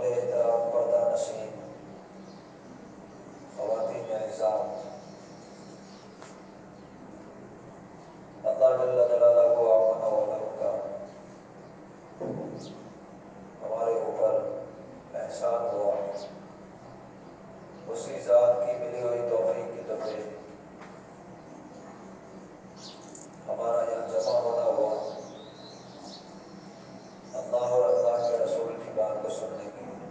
احترام پردہ نشین خواتین اعزام، اللہ جل جلالہ آمن وعلم کا ہمارے اوپر احسان ہوا، اسی ذات کی ملی ہوئی توفیق کی طبع ہمارا یہاں جمع ہونا ہوا اللہ اور اللہ کے رسول کی بات کو سننے کے لیے۔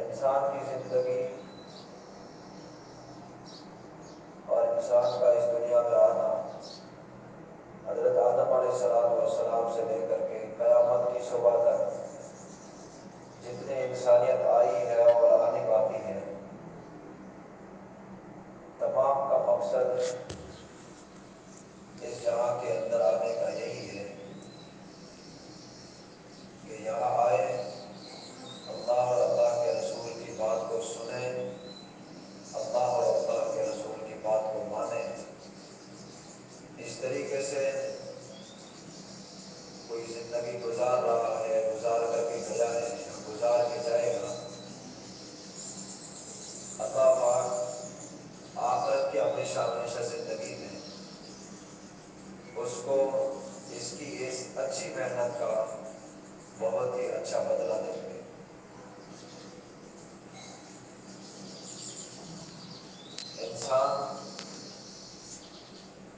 انسان کی زندگی اور انسان کا اس دنیا میں آنا حضرت آدم علیہ السلام سے لے کر کے قیامت کی صبح تک جتنے انسانیت آئی ہے اور آنے والی ہے، تمام کا مقصد اس جہاں کے اندر آنے کا یہی ہے کہ یہاں آئے، اللہ اور اللہ کے رسول کی بات کو سنیں، اللہ اور اللہ کے رسول کی بات کو مانیں۔ اس طریقے سے کوئی زندگی گزار رہا ہے، گزار کر کے گیا ہے، گزار کے جائے گا، اللہ پاک آخرت کی ہمیشہ ہمیشہ زندگی میں اس کو اس کی اس اچھی محنت کا بہت ہی اچھا بدلہ دیں گے۔ انسان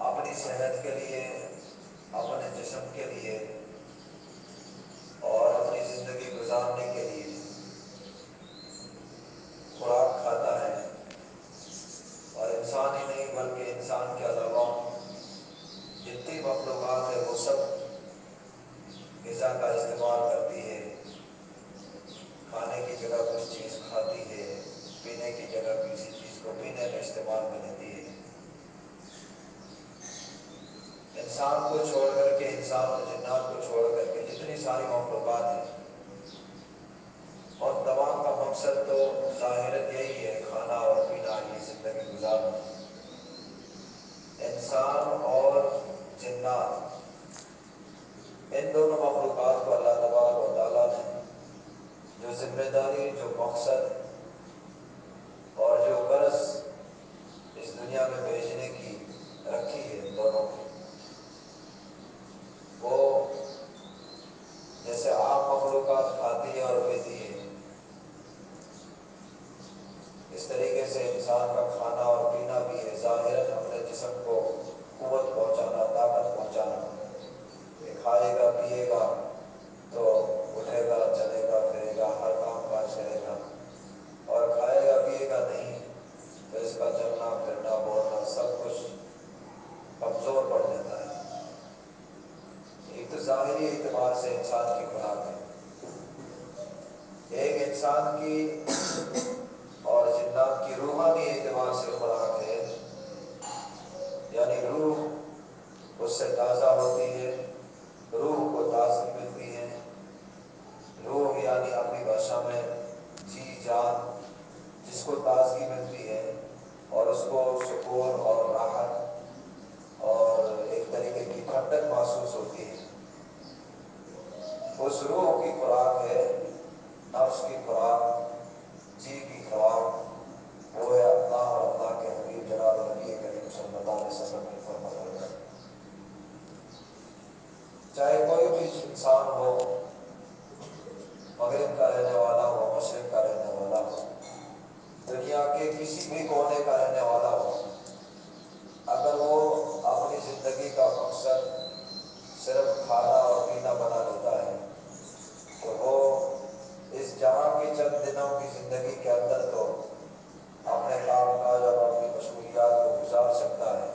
اپنی صحت کے لیے، اپنے جسم کے لیے اور اپنی زندگی گزارنے کے لیے خوراک کھاتا ہے، اور انسان ہی نہیں بلکہ انسان کے علاوہ جتنی مخلوقات ہے وہ سب غذا کا استعمال کرتی ہے، کھانے کی جگہ کچھ چیز کھاتی ہے، پینے کی جگہ کسی چیز کو پینے میں استعمال میں لیتی ہے۔ انسان کو چھوڑ کر کے، انسان اور جنات کو چھوڑ کر کے جتنی ساری مخلوقات ہیں، اور تمام کا مقصد تو ظاہرت یہی ہے، کھانا اور پینا، یہ زندگی گزارنا۔ انسان اور جنات، ان دونوں مخلوقات کو اللہ تبارک و تعالیٰ نے جو ذمہ داری، جو مقصد اور جو غرض اس دنیا میں بھیجنے کی رکھی ہے، ان دونوں کی، وہ جیسے عام مخلوقات کھاتی ہے اور پیتی ہے، اس طریقے سے انسان کا کھانا اور پینا بھی ہے، ظاہراً اپنے جسم کو قوت پہنچانا، طاقت پہنچانا، کہ کھائے گا پیے گا تو اٹھے گا، چلے گا، پھرے گا، ہر کام کاج کرے گا، اور کھائے گا پیے گا نہیں تو اس کا چلنا پھرنا بولنا سب کچھ کمزور پڑ جاتا ہے۔ ایک تو ظاہری اعتبار سے انسان کی خوراک ہے، ایک انسان کی اور جنات کی روحانی اعتبار سے خوراک ہے، یعنی روح اس سے تازہ ہوتی ہے، روح کو تازگی ملتی ہے۔ روح یعنی اپنی بھاشا میں جی جان، جس کو تازگی ملتی ہے اور اس کو سکون اور راحت اور ایک طریقے کی ٹھنڈک محسوس ہوتی ہے، اس روح کی خوراک ہے، نفس کی خوراک، جی کی خوراک، وہ ہے اللہ اور اللہ کے حبیب جناب نبی کریم صلی اللہ علیہ وسلم کی فرما برداری۔ چاہے کوئی بھی انسان ہو، مغرب کا رہنے والا ہو، مشرق کا رہنے والا ہو، دنیا کے کسی بھی کونے کا رہنے والا ہو، اگر وہ اپنی زندگی کا مقصد صرف کھانا اور پینا بنا لیتا ہے تو وہ اس جہاں کی چند دنوں کی زندگی کے اندر تو اپنے کام کاج اور اپنی مشغولیات کو گزار سکتا ہے،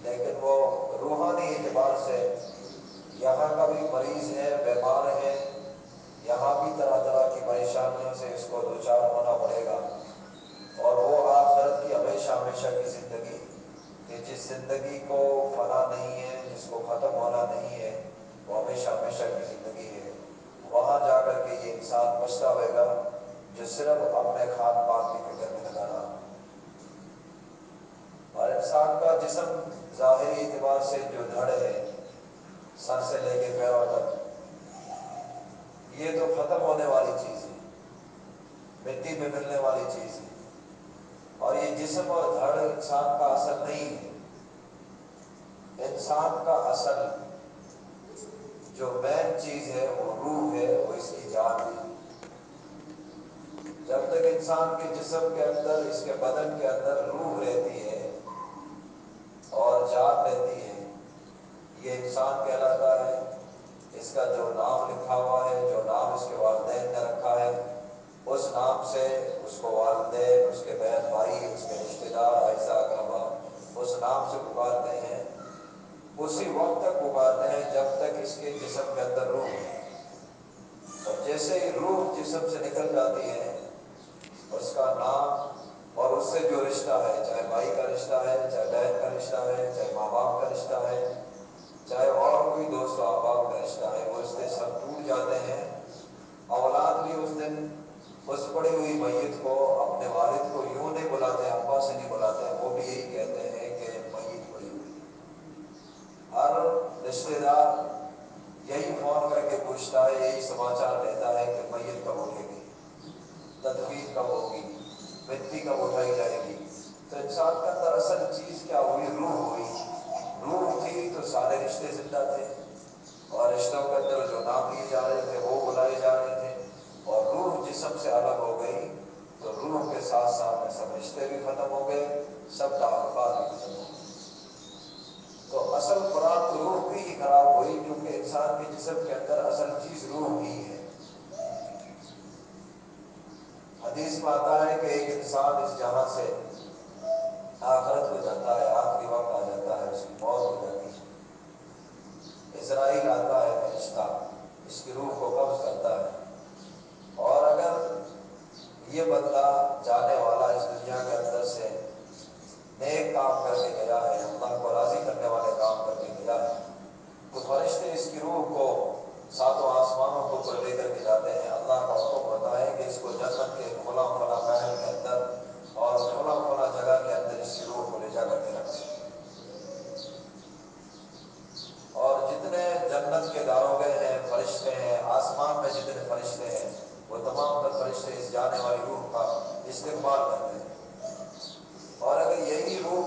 لیکن وہ روحانی اعتبار سے یہاں کا بھی مریض ہے، بیمار ہے، یہاں بھی طرح طرح کی پریشانیوں سے اس کو دوچار ہونا پڑے گا، اور وہ آخرت کی ہمیشہ ہمیشہ کی زندگی، کہ جس زندگی کو فنا نہیں ہے، جس کو ختم ہونا نہیں ہے، وہ ہمیشہ ہمیشہ کی زندگی ہے، وہاں جا کر کے یہ انسان پچھتاوے گا جو صرف اپنے کھان پان کی فکر میں لگا رہا۔ اور انسان کا جسم ظاہری اعتبار سے جو دھڑ ہے، سر سے لے کے پیروں تک، یہ تو ختم ہونے والی چیز ہے، مٹی میں ملنے والی چیز ہے، اور یہ جسم اور دھڑ انسان کا اصل نہیں ہے۔ انسان کا اصل جو مین چیز ہے وہ روح ہے، وہ اس کی جان ہے۔ جب تک انسان کے جسم کے اندر، اس کے بدن کے اندر روح رہتی ہے اور جان رہتی ہے، یہ انسان کہلاتا ہے۔ اس کا جو نام لکھا ہوا ہے، جو نام اس کے والدین نے رکھا ہے، اس نام سے اس کو والدین، اس کے بہن بھائی، اس کے رشتہ دار، اعزاء اقربا اس نام سے پکارتے ہیں، اسی وقت تک پکارتے ہیں جب تک اس کے جسم کے اندر روح ہے۔ اور جیسے ہی روح جسم سے نکل جاتی ہے، اس کا نام اور اس سے جو رشتہ ہے، چاہے بھائی کا رشتہ ہے، چاہے بہن کا رشتہ ہے، چاہے ماں باپ کا رشتہ ہے، چاہے اور کوئی دوست و احباب کا رشتہ ہے، وہ رشتے سب ٹوٹ جاتے ہیں۔ اولاد بھی اس دن اس پڑی ہوئی میت کو، اپنے والد کو یوں نہیں بلاتے، ابا سے نہیں بلاتے، وہ بھی یہی کہتے ہیں کہ میت پڑی ہوئی ہے۔ ہر رشتہ دار یہی فون کر کے پوچھتا ہے، یہی سماچار لیتا ہے کہ میت کب اٹھے گی، تدفین کب ہوگی، مٹی کب اٹھائی جائے گی۔ تو انسان کے اندر اصل چیز کیا ہوئی؟ روح ہوئی۔ روح تھی تو سارے رشتے زندہ تھے، اور رشتوں کے اندر جو نام لیے جا رہے تھے وہ بلائے جا رہے تھے، اور روح جسم سے الگ ہو گئی تو روح کے ساتھ ساتھ میں سب رشتے بھی ختم ہو گئے، سب تعلقات بھی ختم ہو گئے۔ تو اصل خوراک تو روح کی ہی خراب ہوئی، کیونکہ انسان کے جسم کے اندر اصل چیز روح ہی ہے۔ حدیث میں آتا ہے کہ ایک انسان اس جہاں سے آخرت کو جاتا ہے، آخری وقت آ جاتا ہے، اس کی موت ہو جاتی ہے، عزرائیل آتا ہے فرشتہ، اس کی روح کو قبض کرتا ہے، اور اگر یہ بندہ جانے والا اس دنیا کے اندر سے نیک کام کر کے گیا ہے، اللہ کو راضی کرنے والے کام کر کے گیا ہے، تو فرشتے اس کی روح کو ساتوں آسمانوں کے اوپر لے کر کے جاتے ہیں۔ اللہ کا حکم ہوتا ہے کہ اس کو جنت کے فلاں فلاں محل کے اندر اور فلاں فلاں جگہ کے اندر اس کی روح کو لے جا کر کے رکھ دیں۔ اور جتنے جنت کے داروغے ہیں، فرشتے ہیں، آسمان میں جتنے فرشتے ہیں، وہ تمام تر فرشتے اس جانے والی روح کا استقبال کرتے ہیں۔ اور اگر یہی روح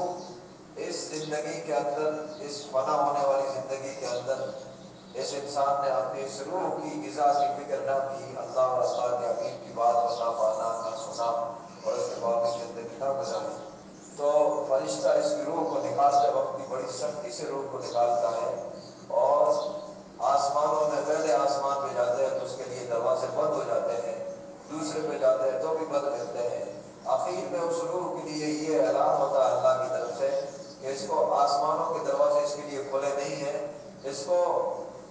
اس زندگی کے اندر، اس فنا ہونے والی زندگی کے اندر، اس انسان نے اپنی اس روح کی غذا کی فکر نہ کی، اللہ اور اللہ کے حبیب کی بات کو نہ مانا، نہ سنا، اور اس کے باوجود زندگی نہ گزاری، تو فرشتہ اس کی روح کو نکالتے وقت بھی بڑی سختی سے روح کو نکالتا ہے، اور آسمانوں میں پہلے آسمان پہ جاتے ہیں تو اس کے لیے دروازے بند ہو جاتے ہیں، دوسرے پہ جاتے ہیں تو بھی بند ملتے ہیں، آخر میں اس روح کے لیے یہ اعلان ہوتا ہے اللہ کی طرف سے کہ اس کو آسمانوں کے دروازے اس کے لیے کھلے نہیں ہیں، اس کو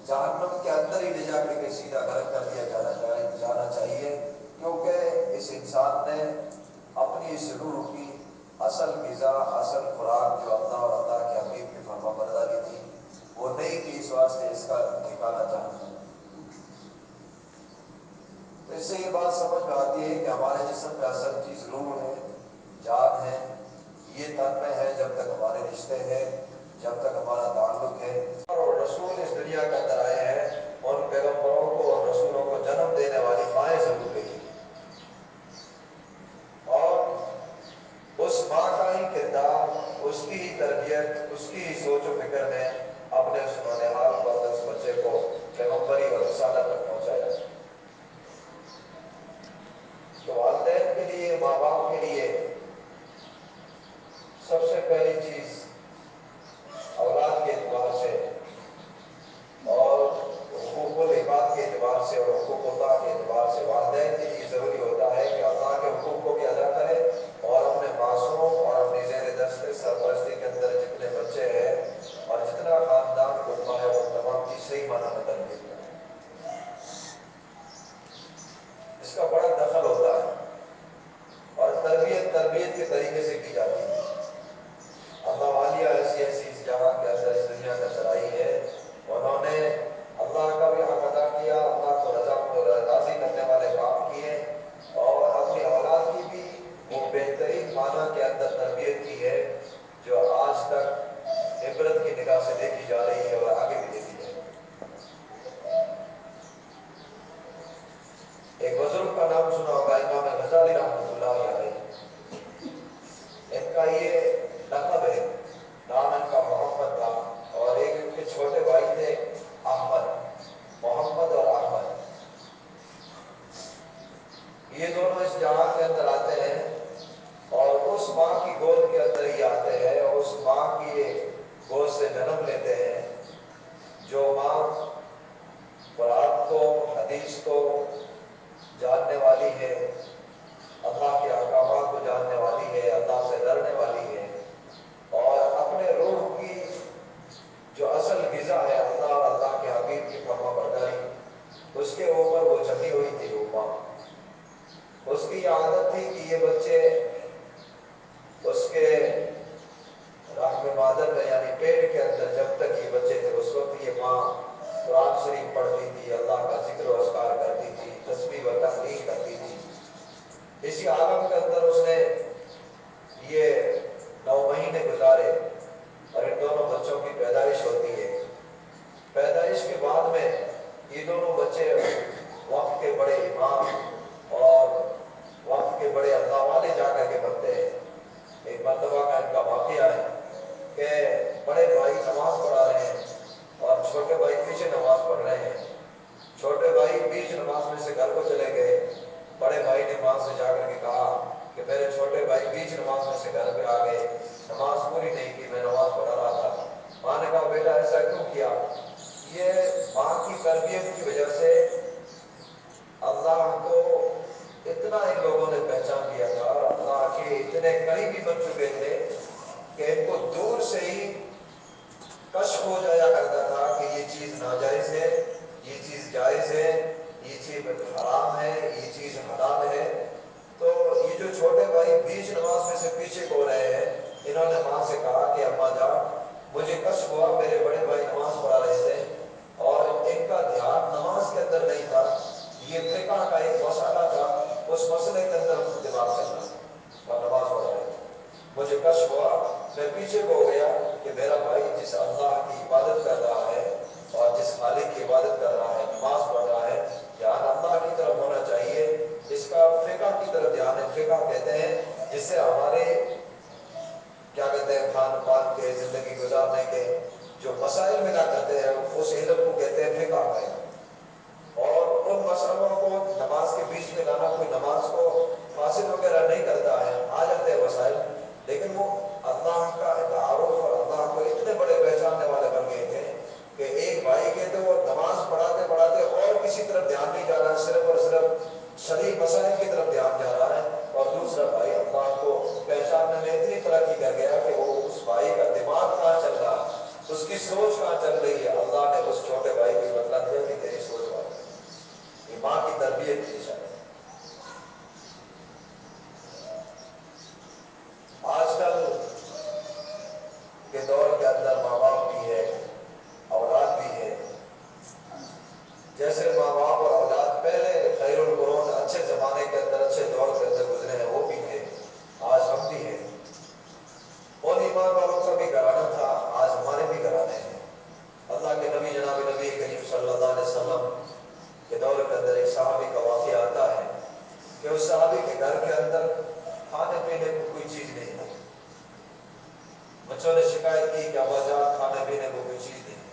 جہنم کے اندر ہی لے جا کر کے سیدھا غرق کر دیا جانا چاہیے، کیونکہ اس انسان نے اپنی اس روح کی اصل غذا، اصل خوراک جو اللہ اور اللہ کے حبیب کی فرما برداری تھی وہ نہیں تھی، اس واسطے اس کا ٹھکانا جہنم۔ تو اس سے یہ بات سمجھ میں آتی ہے کہ ہمارے جسم میں اصل چیز روح ہے، جان ہے، یہ تن میں ہے جب تک ہمارے رشتے ہیں، جب تک ہمارا تعلق ہے۔ اور رسول اس دنیا کے اندر آئے ہیں، ان پیغمبروں کو اور رسولوں کو جنم دینے والی مائیں ضرور گئی، اور اس ماں کا ہی کردار، اس کی ہی تربیت، اس کی ہی سوچ و فکر نے اپنے اس نونہال کو، اپنے اس بچے کو پیغمبری اور رسالت تک پہنچایا۔ تو والدین کے لیے، ماں باپ کے لیے سب سے پہلی چیز اولاد کے اعتبار سے اور حقوق العباد کے اعتبار سے اور حقوق اللہ کے اعتبار سے والدین کے لیے ضروری ہوتا ہے کہ اللہ کے حقوق کو بھی ادا کرے، اور اپنے معصوم اور اپنی زیر دست سرپرستی کے اندر جتنے بچے ہیں اور جتنا خاندان کنبہ ہے ان تمام کی صحیح معنی میں تربیت کرے۔ اس کا بڑا دخل ہوتا ہے، اور تربیت کے طریقے سے کی جاتی ہے۔ اللہ والیہ ایسی ایسی اس جہاں کے اندر، اس دنیا کے اندر آئی ہے، انہوں نے اللہ کا بھی حق ادا کیا، اللہ کو راضی کرنے والے کام کیے، اور اپنی اولاد کی بھی وہ بہترین معنی کے اندر تربیت کی ہے جو آج تک عبرت کی نگاہ سے دیکھی جا رہی ہے اور آگے بھی دیکھی جائے گی۔ سنا ہوگا امام غزالی رحمۃ اللہ علیہ، ان کا یہ لقب ہے، نام ان کا محمد تھا، اور ایک ان کے چھوٹے بھائی تھے احمد، محمد اور احمد، یہ دونوں اس جہان کے اندر آتے ہیں اور اس ماں کی گود کے اندر ہی آتے ہیں، اس ماں کی گود سے جنم لیتے ہیں جو ماں قرآن کو، حدیث کو جاننے والی ہے، اللہ کے احکامات کو جاننے والی ہے، اللہ سے ڈرنے والی ہے، اور اپنے روح کی جو اصل غذا ہے اللہ اور اللہ کے حبیب کی فرما برداری، اس کے اوپر وہ جمی ہوئی تھی وہ ماں۔ اس کی یہ عادت تھی کہ یہ بچے اس کے رحم مادر میں یعنی پیٹ کے اندر جب تک یہ بچے تھے اس وقت یہ ماں قرآن شریف پڑھتی تھی، اللہ کا ذکر و اذکار کرتی تھی، تسبیح و تحلیل کرتی تھی۔ اسی عالم کے اندر اس نے یہ 9 مہینے گزارے اور ان دونوں بچوں کی پیدائش ہوتی ہے۔ پیدائش کے بعد میں یہ دونوں بچے وقت کے بڑے امام اور وقت کے بڑے اللہ والے جا کر کے بنتے ہیں۔ ایک مرتبہ کا ان کا واقعہ ہے کہ بڑے بھائی نماز پڑھا رہے ہیں اور چھوٹے بھائی پیچھے نماز پڑھ رہے ہیں۔ چھوٹے بھائی بیچ نماز میں سے گھر کو چلے گئے، بڑے بھائی نے ماں سے جا کر کے کہا کہ میرے چھوٹے بھائی بیچ نماز میں سے گھر پہ آ گئے، نماز پوری نہیں کی، میں نماز پڑھا رہا تھا۔ ماں نے کہا بیٹا ایسا کیوں کیا؟ یہ ماں کی تربیت کی وجہ سے اللہ کو اتنا ان لوگوں نے پہچان لیا تھا، اللہ کے اتنے قریبی بن چکے تھے کہ ان کو دور سے ہی کشف ہو جایا کرتا تھا کہ یہ چیز ناجائز ہے، یہ چیز جائز ہے، یہ چیز حرام ہے، یہ چیز حلال ہے۔ تو یہ جو چھوٹے بھائی بیچ نماز میں سے پیچھے ہو رہے ہیں، انہوں نے ماں سے کہا کہ اماں جان مجھے کشف ہوا میرے بڑے بھائی نماز پڑھا رہے تھے اور ان کا دھیان نماز کے اندر نہیں تھا، یہ فقہ کا ایک مسئلہ تھا، اس مسئلے کے اندر دماغ چل رہا اور نماز پڑھا رہے تھے۔ مجھے کشف ہوا، میں پیچھے ہو گیا کہ میرا بھائی جس اللہ کی عبادت کر رہا ہے اور جس خالق کی عبادت کر رہا ہے، نماز پڑھ رہا ہے، دھیان اللہ کی طرف ہونا چاہیے، اس کا فقہ کی طرف دھیان ہے۔ فقہ کہتے ہیں جس سے ہمارے کیا کہتے ہیں کھان پان کے، زندگی گزارنے کے جو مسائل ملا کرتے ہیں اس علم کو کہتے ہیں فقہ کا علم۔ اور ان مسئلوں کو نماز کے بیچ میں لانا، کوئی نماز کو فاصل وغیرہ نہیں کرتا ہے، آ جاتے ہیں مسائل، لیکن وہ اللہ کا تعارف اور اللہ کو اتنے بڑے پہچاننے والے بن گئے تھے کہ ایک بھائی کے تو وہ نماز پڑھاتے پڑھاتے اور کسی طرف دھیان نہیں جا رہا، صرف اور صرف شرعی مسائل کی طرف دھیان جا رہا ہے، اور دوسرا بھائی اللہ کو پہچاننے میں اتنی ترقی کر گیا کہ وہ اس بھائی کا دماغ کہاں چل رہا ہے، اس کی سوچ کہاں چل رہی ہے، اللہ نے اس چھوٹے بھائی کی بتلا دیا کہ تیری سوچ بات ہے۔ یہ ماں کی تربیت کی نشانی ہے۔ آج کل کے دور کے اندر ماں باپ بھی ہے، اولاد بھی ہے۔ جیسے ماں باپ اور اولاد پہلے خیر القرون اچھے زمانے کے اندر، اچھے دور کے اندر گزرے ہیں، وہ بھی تھے، آج ہم بھی ہیں۔ ان ایمان والوں کا بھی گھرانہ تھا، آج ہمارے بھی گھرانے ہیں۔ اللہ کے نبی جناب نبی کریم صلی اللہ علیہ وسلم کے دور کے اندر ایک صحابی کا واقعہ آتا ہے کہ اس صحابی کے گھر کے اندر کھانے پینے کو کوئی چیز نہیں تھی۔ بچوں نے شکایت کی کہ ابا جان کھانے پینے کو کوئی چیز نہیں۔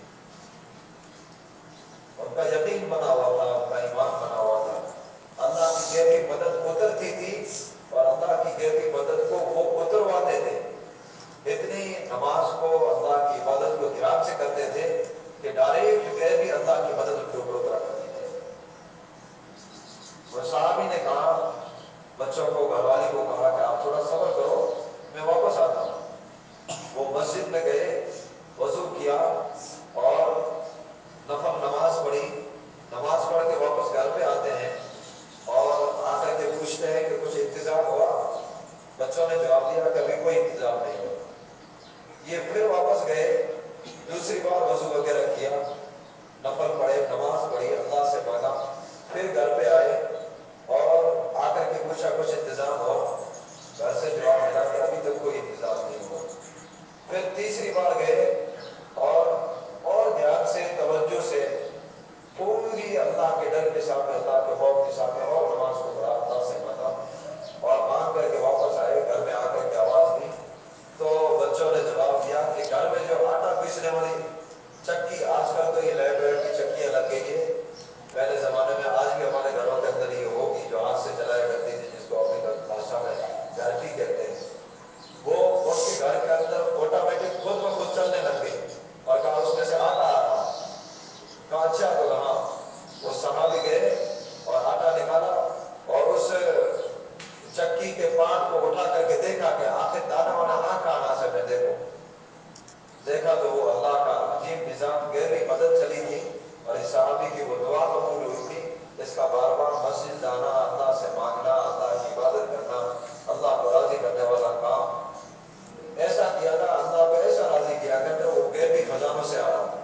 ان کا یقین بنا ہوا تھا، ان کا ایمان بنا ہوا تھا، اللہ کی غیبی مدد اترتی تھی اور اللہ کی غیبی مدد کو وہ اترواتے تھے۔ اتنی نماز کو، اللہ کی عبادت کو دھیان سے کرتے تھے کہ ڈائریکٹ غیبی اللہ کی مدد ان کے اوپر اترا کرتی تھی۔ وہ صحابی نے کہا، بچوں کو، گھر والی کو کہا کہ آپ تھوڑا صبر کرو، میں واپس آتا ہوں۔ وہ مسجد میں گئے، وضو کیا اور نفل نماز پڑھی، نماز پڑھ کے واپس گھر پہ آتے ہیں اور آ کر کے پوچھتے ہیں کہ کچھ انتظام ہوا؟ بچوں نے جواب دیا کہ ابھی کوئی انتظام نہیں ہوا۔ یہ پھر واپس گئے، دوسری بار وضو وغیرہ کیا، نفل پڑھے، نماز پڑھی، اللہ سے مانگا، پھر گھر پہ آئے اور آ کر کے پوچھا کچھ انتظام ہوا؟ گھر سے جواب ملا کہ ابھی تک کوئی انتظام نہیں ہوا۔ پھر تیسری بار گئے اور دھیان سے، توجہ سے، پوری اللہ کے ڈر کے ساتھ، اللہ کے خوف کے ساتھ اور نماز کو پڑھا، اللہ اچھا تو کہاں وہ صحابی گئے اور آٹا نکالا اور اس چکی کے پاٹ کو اٹھا کر کے دیکھا کہ آخر دانا وانا کہاں سے میں دیکھا تو وہ اللہ کا عجیب نظام گہری مدد چلی تھی اور اس صحابی کی وہ دعا قبول ہوئی تھی. اس کا بار بار مسجد جانا, اللہ سے مانگنا, اللہ کی عبادت کرنا, اللہ کو راضی کرنے والا کام ایسا کیا تھا, اللہ کو ایسا راضی کیا کرتے وہ غیبی خزانوں سے آ رہا تھا.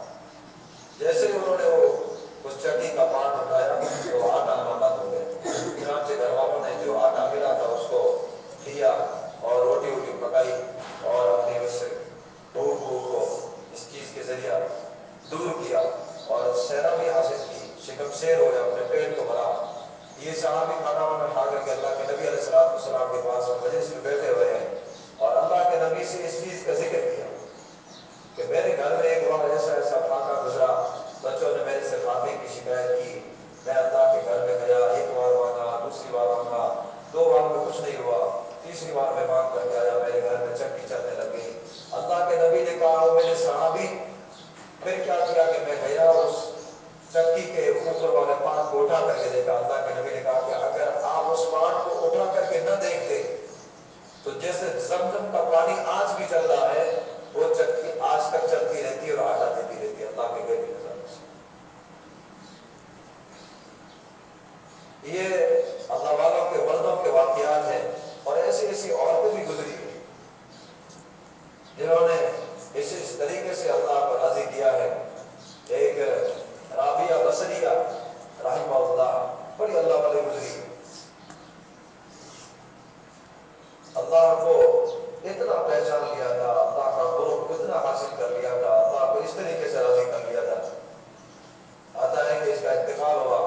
جیسے ہی انہوں نے وہ اس چکی کا پاٹ اٹھایا تو آٹا آنا بند ہو گیا. چنانچہ گھر والوں نے جو آٹا ملا تھا اس کو لیا اور روٹی ووٹی پکائی اور اپنی اس بھوک کو اس چیز کے ذریعہ دور کیا اور سیرابی حاصل کی, شکم شیر ہوئے, اپنے پیٹ کو بھرا. یہ صحابی کھانا وانا کھا کر کے اللہ کے نبی علیہ السلام کے پاس مجلس میں بیٹھے ہوئے ہیں اور اللہ کے نبی سے اس چیز کا ذکر کیا کہ میرے گھر میں ایک بار ایسا ایسا فاقہ گزرا, بچوں نے میرے سے فاقے کی شکایت کی, میں اللہ کے گھر میں گیا, ایک بار مانگا, دوسری بار مانگا, 2 بار میں کچھ نہیں ہوا, تیسری بار میں مانگ کر کے آیا, میرے گھر میں چکی چلنے لگ گئی. اللہ کے نبی نے کہا وہ میرے صحابی پھر کیا کیا کہ میں گیا اس چکی کے اوپر والے پاٹ کو اٹھا کر کے دیکھا. اللہ کے نبی نے کہا کہ اگر آپ اس پاٹ کو اٹھا کر کے نہ دیکھتے تو جیسے زمزم کا پانی آج بھی چل رہا ہے وہ چکی آج تک چلتی رہتی اور آٹا دیتی رہتی. اللہ کے غیبی نظام سے یہ اللہ والوں کے مردوں کے واقعات ہیں. اور ایسی ایسی عورتیں بھی گزری ہیں جنہوں نے اس طریقے سے اللہ کو راضی کیا ہے. ایک رابعہ بصریہ رحمہ اللہ بڑی اللہ والے گزری, اللہ کو اتنا پہچان لیا تھا, اللہ کا قرب اتنا حاصل کر لیا تھا, اللہ کو اس طریقے سے راضی کر لیا تھا. آتا ہے کہ اس کا انتقال ہوا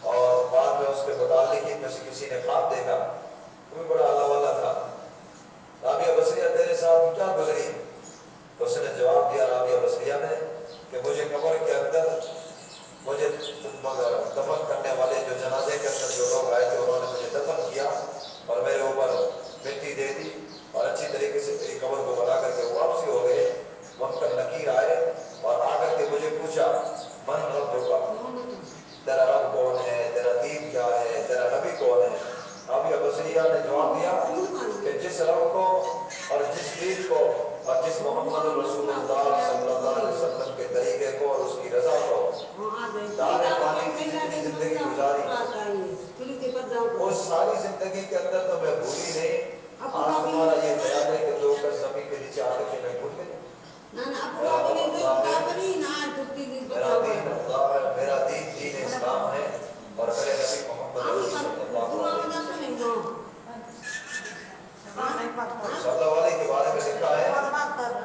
اور بعد میں اس کے متعلق ہی کسی نے خواب دیکھا, وہ بھی بڑا اللہ والا تھا. رابعہ بصریہ تیرے ساتھ کیا گزری؟ اس نے جواب دیا رابعہ بصریہ نے کہ مجھے قبر کے اندر مجھے دفن کرنے والے جو جنازے کے اندر جو لوگ آئے تھے انہوں نے مجھے دفن کیا اور میرے اوپر مٹی دے دی اور اچھی طریقے سے میری قبر کو بنا کر کے وہ واپسی ہو گئے. منکر نکیر آئے اور آ کر کے مجھے پوچھا من رب ہوگا, تیرا رب کون ہے, تیرا دین کیا ہے, تیرا نبی کون ہے؟ رابعہ بصریہ نے جواب دیا کہ جس رب کو اور جس دین کو اور جس محمد رسول اللہ صلی اللہ علیہ وسلم کے طریقے کو اور اس کی رضا کو دانے پانی کی جتنی زندگی گزاری اس ساری زندگی کے اندر تو میں بھولی نہیں. آج تمہارا یہ خیال ہے کہ 2 گز زمین کے نیچے آ کر کے میں بھول گئی. میرا دین اللہ ہے, میرا دین دین اسلام ہے اور میرے نبی محمد عربی صلی اللہ علیہ وسلم کے بارے میں لکھا ہے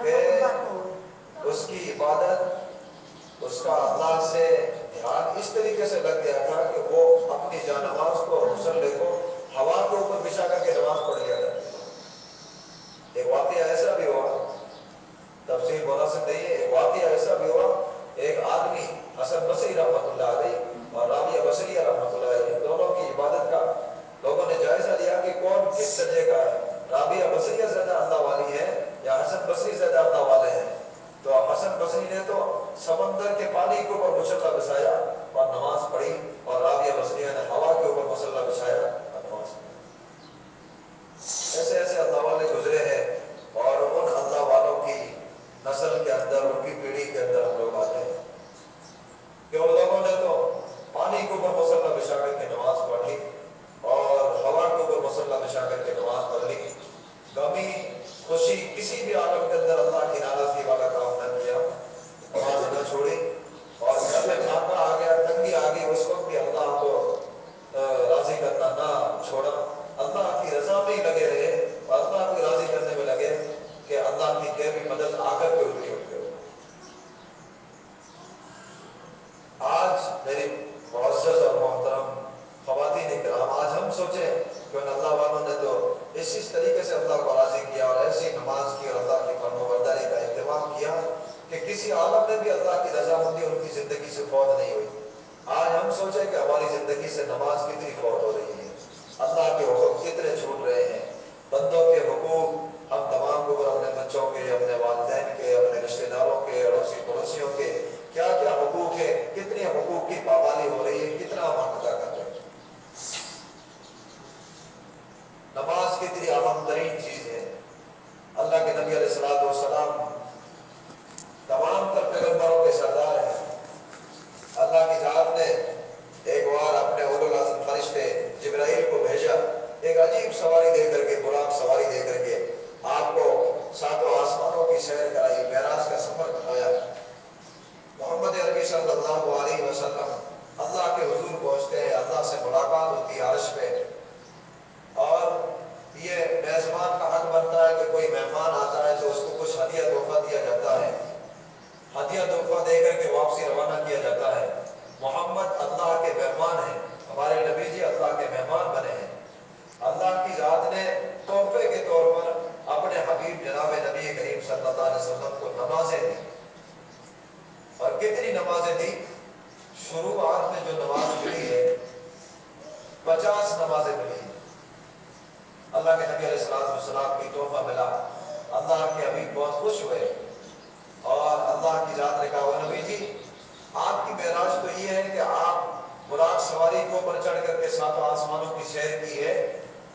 کہ اس کی عبادت اس کا اللہ سے دھیان اس طریقے سے لگ گیا تھا کہ وہ اپنی جانماز کو اور مصلے کو ہوا کے اوپر بچھا کر کے نماز پڑھ لیا کرتی. ایک واقعہ ایسا بھی ہوا, تفسیر بولا سکتے ہیں, ایک واقعہ ایسا بھی ہوا, ایک آدمی حسن بصری رحمۃ اللہ علیہ اور رابعہ بصریہ رحمۃ اللہ علیہ دونوں کی عبادت کا لوگوں نے جائزہ لیا کہ کون کس درجے کا ہے, رابعہ بصریہ زیادہ اللہ والی ہے یا حسن بصری زیادہ اللہ والے ہیں. تو حسن بصری نے تو سمندر کے پانی کے اوپر مصلی بچھایا اور نماز پڑھی اور رابعہ بصریہ نے ہوا کے اوپر مصلی بچھایا اور نماز پڑھی. ایسے ایسے اللہ والے گزرے ہیں اور ان اللہ والوں کی نسل کے اندر, ان کی پیڑھی کے اندر ہم لوگ آتے ہیں کہ ان لوگوں نے تو پانی کے اوپر مصلی بچھا کر کے نماز پڑھ لی اور ہوا کے اوپر مصلی بچھا کر کے نماز پڑھ لی. غمی خوشی کسی بھی عالم کے اندر اللہ کی ناراضگی والا کام نہ کیا, نماز نہ چھوڑی اور گھر میں فاقہ آ گیا, تنگی آ گئی, اس وقت بھی اللہ کو راضی کرنا نہ چھوڑا, اللہ کی رضا میں ہی لگے رہے اور اللہ کو راضی کرنے میں لگے کہ اللہ کی غیبی مدد آ کر کے اتری ان کے اوپر. آج میری معزز اور محترم خواتین کرام, آج ہم سوچیں کہ ان اللہ والوں نے تو اس طریقے سے اللہ کو راضی کیا اور ایسی نماز کی اور اللہ کی فرمانبرداری کا اہتمام کیا کہ کسی عالم میں بھی اللہ کی رضامندی ان کی زندگی سے فوت نہیں ہوئی. آج ہم سوچیں کہ ہماری زندگی سے نماز کتنی فوت ہو رہی ہے, اللہ کے حقوق کتنے چھوٹ رہے ہیں, بندوں کے حقوق ہم تمام کو اپنے بچوں کے, اپنے والدین کے, اپنے رشتہ داروں کے, اڑوسی پڑوسیوں کے کیا کیا حقوق ہے، کتنے حقوق کی پابندی ہو رہی ہے، کتنا ہم حق ادا کر رہے ہیں۔ نماز کتنی اہم ترین چیز ہے۔ اللہ کے نبی علیہ الصلوۃ والسلام تمام تر پیغمبروں کے سردار ہیں۔ اللہ کی ذات نے ایک بار اپنے اولو العزم فرشتے جبرائیل کو بھیجا، ایک عجیب سواری دے کر کے، براق سواری دے کر کے آپ کو ساتوں آسمانوں کی سیر کرائی، معراج کا سفر کرایا۔ محمد عربی صلی اللہ علیہ وسلم اللہ کے حضور پہنچتے ہیں، اللہ سے ملاقات ہوتی ہے عرش پہ، اور یہ میزبان کا حق بنتا ہے کہ کوئی مہمان آتا ہے تو اس کو کچھ ہدیہ تحفہ دیا جاتا ہے، ہدیہ تحفہ دے کر کے واپسی روانہ کیا جاتا ہے۔ محمد اللہ کے مہمان ہیں، ہمارے نبی جی اللہ کے مہمان بنے ہیں۔ اللہ کی ذات نے تحفے کے طور پر اپنے حبیب جناب نبی کریم صلی اللہ علیہ وسلم کو نمازیں دی، اور کتنی نمازیں دی؟ شروعات میں جو نماز ملی ہے 50 نمازیں ملی ہیں۔ اللہ کے نبی علیہ السلام کی تحفہ ملا، اللہ کے حبیب بہت خوش ہوئے، اور اللہ کی ذات نے کہا وہ نبی جی آپ کی معراج تو یہ ہے کہ آپ براق سواری کے اوپر چڑھ کر کے ساتوں آسمانوں کی سیر کی ہے،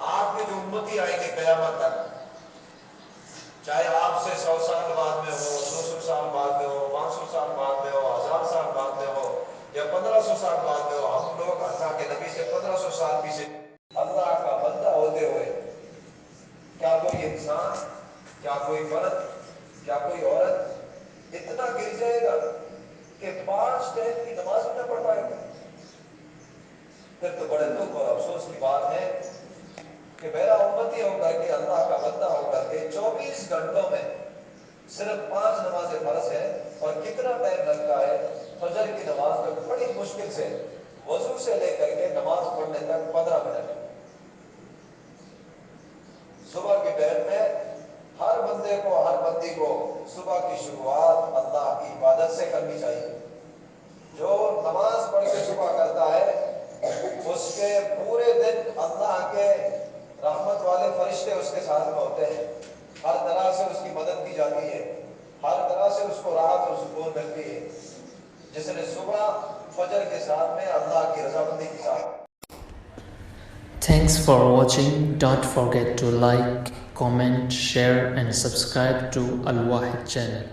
آپ کے جو امتی آئیں گے قیامت تک، چاہے آپ سے 100 سال بعد میں ہو، 200 سال بعد میں ہو، 500 سال بعد میں ہو، 1000 سال بعد میں ہو، یا 1500 سال بعد میں ہو، ہم لوگ اللہ کے نبی سے 1500 سال پیچھے اللہ کا بندہ ہوتے ہوئے، کیا کوئی انسان، کیا کوئی مرد، کیا کوئی عورت اتنا گر جائے گا کہ 5 ٹائم کی نماز بھی نہ پڑھ پائے گا؟ پھر تو بڑے دکھ اور افسوس کی بات ہے کہ میرا امتی ہو کر کے، اللہ کا بندہ ہو کر کے 24 گھنٹوں میں صرف 5 نمازیں فرض ہیں، اور کتنا ٹائم لگتا ہے فجر کی نماز میں؟ بڑی مشکل سے وضو سے لے کر کے نماز پڑھنے تک 15 منٹ۔ صبح کے ٹائم میں ہر بندے کو، ہر بندی کو صبح کی شروعات اللہ کی عبادت سے کرنی چاہیے۔ جو نماز پڑھ کے صبح کرتا ہے اس کے پورے دن اللہ کے رحمت والے فرشتے اس کے ساتھ میں ہوتے ہیں، ہر طرح سے اس کی مدد کی جاتی ہے، ہر طرح سے اس کو راحت اور سکون ملتی ہے، جس نے صبح فجر کے ساتھ میں اللہ کی رضامندی کے ساتھ۔ Thanks for watching. Don't forget to like, comment, share and subscribe to Al Wahid channel.